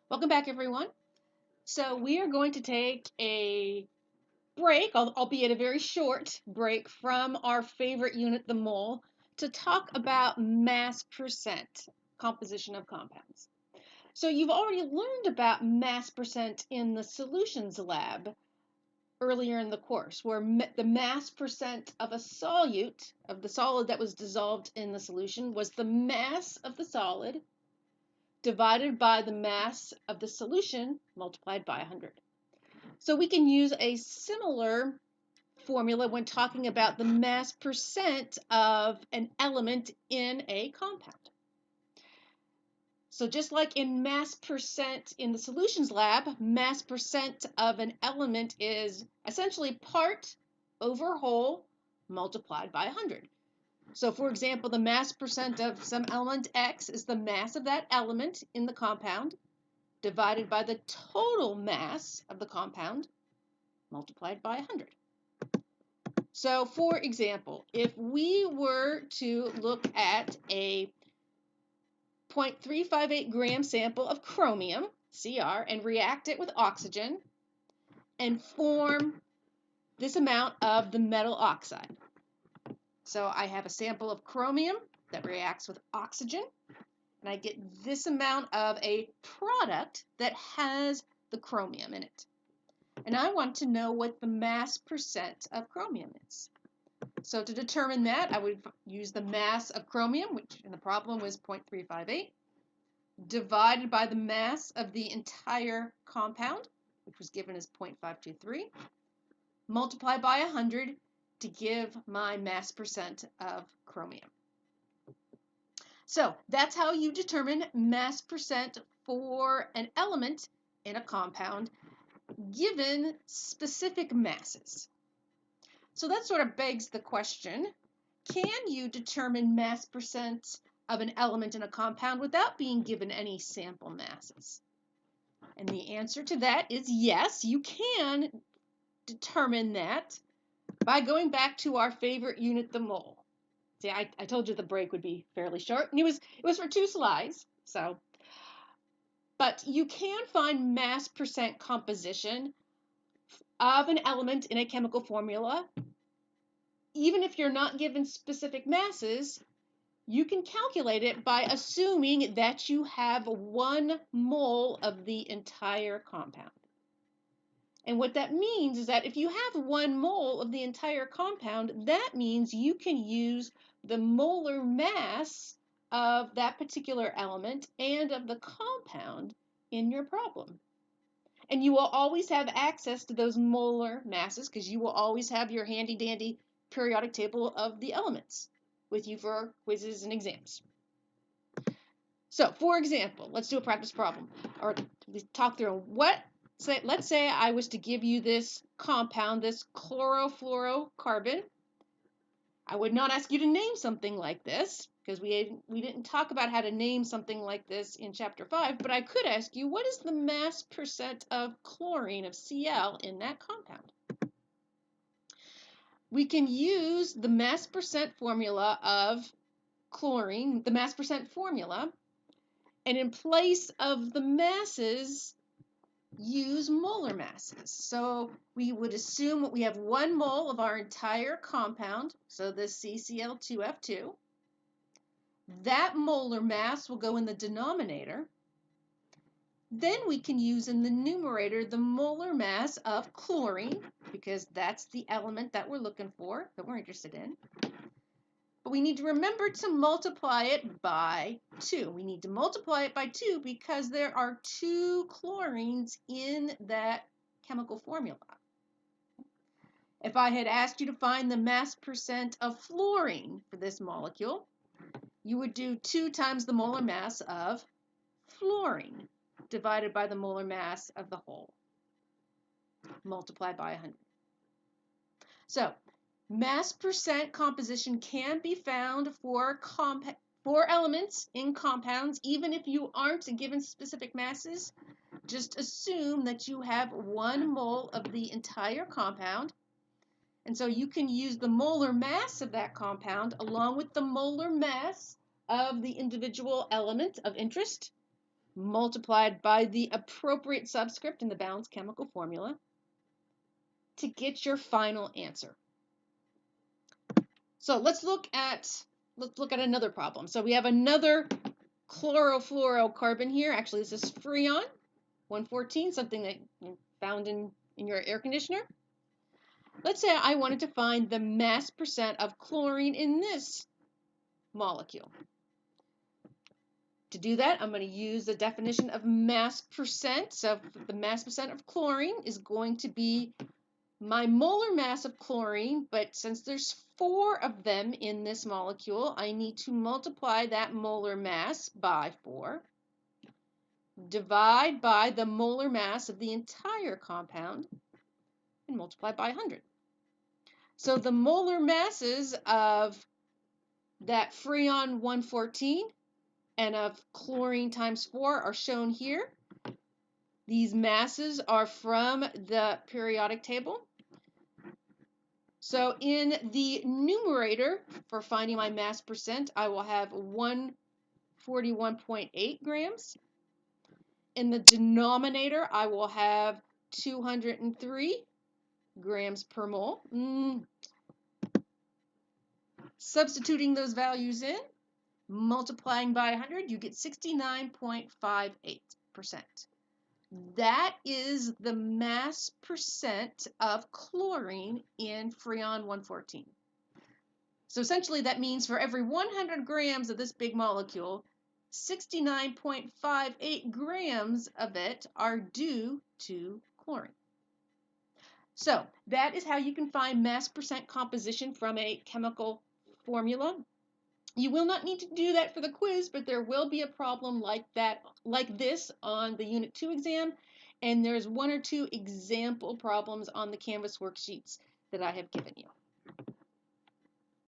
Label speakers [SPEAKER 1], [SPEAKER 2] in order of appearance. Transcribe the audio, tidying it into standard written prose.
[SPEAKER 1] Welcome back, everyone. So we are going to take a break, albeit a very short break, from our favorite unit, the mole, to talk about mass percent composition of compounds. So you've already learned about mass percent in the solutions lab earlier in the course, where the mass percent of a solute, of the solid that was dissolved in the solution, was the mass of the solid divided by the mass of the solution multiplied by 100. So we can use a similar formula when talking about the mass percent of an element in a compound. So just like in mass percent in the solutions lab, mass percent of an element is essentially part over whole multiplied by 100. So for example, the mass percent of some element X is the mass of that element in the compound divided by the total mass of the compound multiplied by 100. So for example, if we were to look at a 0.358 gram sample of chromium, Cr, and react it with oxygen and form this amount of the metal oxide. So I have a sample of chromium that reacts with oxygen, and I get this amount of a product that has the chromium in it. And I want to know what the mass percent of chromium is. So to determine that, I would use the mass of chromium, which in the problem was 0.358, divided by the mass of the entire compound, which was given as 0.523, multiplied by 100 to give my mass percent of chromium. So that's how you determine mass percent for an element in a compound given specific masses. So that sort of begs the question, can you determine mass percent of an element in a compound without being given any sample masses? And the answer to that is yes, you can determine that by going back to our favorite unit, the mole. See, I told you the break would be fairly short, and it was for 2 slides. But you can find mass percent composition of an element in a chemical formula. Even if you're not given specific masses, you can calculate it by assuming that you have 1 mole of the entire compound. And what that means is that if you have 1 mole of the entire compound, that means you can use the molar mass of that particular element and of the compound in your problem. And you will always have access to those molar masses because you will always have your handy dandy periodic table of the elements with you for quizzes and exams. So, for example, let's do a practice problem or talk through let's say I was to give you this compound, this chlorofluorocarbon. I would not ask you to name something like this because we didn't talk about how to name something like this in chapter 5, but I could ask you, what is the mass percent of chlorine, of Cl, in that compound? We can use the mass percent formula of chlorine, the mass percent formula, and in place of the masses, use molar masses. So we would assume we have 1 mole of our entire compound, so this CCl2F2. That molar mass will go in the denominator. Then we can use in the numerator the molar mass of chlorine, because that's the element that we're looking for, that we're interested in. But we need to remember to multiply it by 2. We need to multiply it by 2 because there are 2 chlorines in that chemical formula. If I had asked you to find the mass percent of fluorine for this molecule, you would do 2 times the molar mass of fluorine divided by the molar mass of the whole, multiplied by 100. So mass percent composition can be found for elements in compounds, even if you aren't given specific masses. Just assume that you have 1 mole of the entire compound. And so you can use the molar mass of that compound along with the molar mass of the individual element of interest. multiplied by the appropriate subscript in the balanced chemical formula to get your final answer. So let's look at another problem. So we have another chlorofluorocarbon here. Actually, this is Freon 114, something that you found in your air conditioner. Let's say I wanted to find the mass percent of chlorine in this molecule. To do that, I'm going to use the definition of mass percent. So the mass percent of chlorine is going to be my molar mass of chlorine, but since there's 4 of them in this molecule, I need to multiply that molar mass by 4, divide by the molar mass of the entire compound, and multiply by 100. So the molar masses of that Freon 114 and of chlorine times 4 are shown here. These masses are from the periodic table. So in the numerator, for finding my mass percent, I will have 141.8 grams. In the denominator, I will have 203 grams per mole. Substituting those values in, multiplying by 100, you get 69.58%. That is the mass percent of chlorine in Freon 114. So essentially that means for every 100 grams of this big molecule, 69.58 grams of it are due to chlorine. So that is how you can find mass percent composition from a chemical formula. You will not need to do that for the quiz, but there will be a problem like this on the Unit 2 exam, and there's 1 or 2 example problems on the Canvas worksheets that I have given you.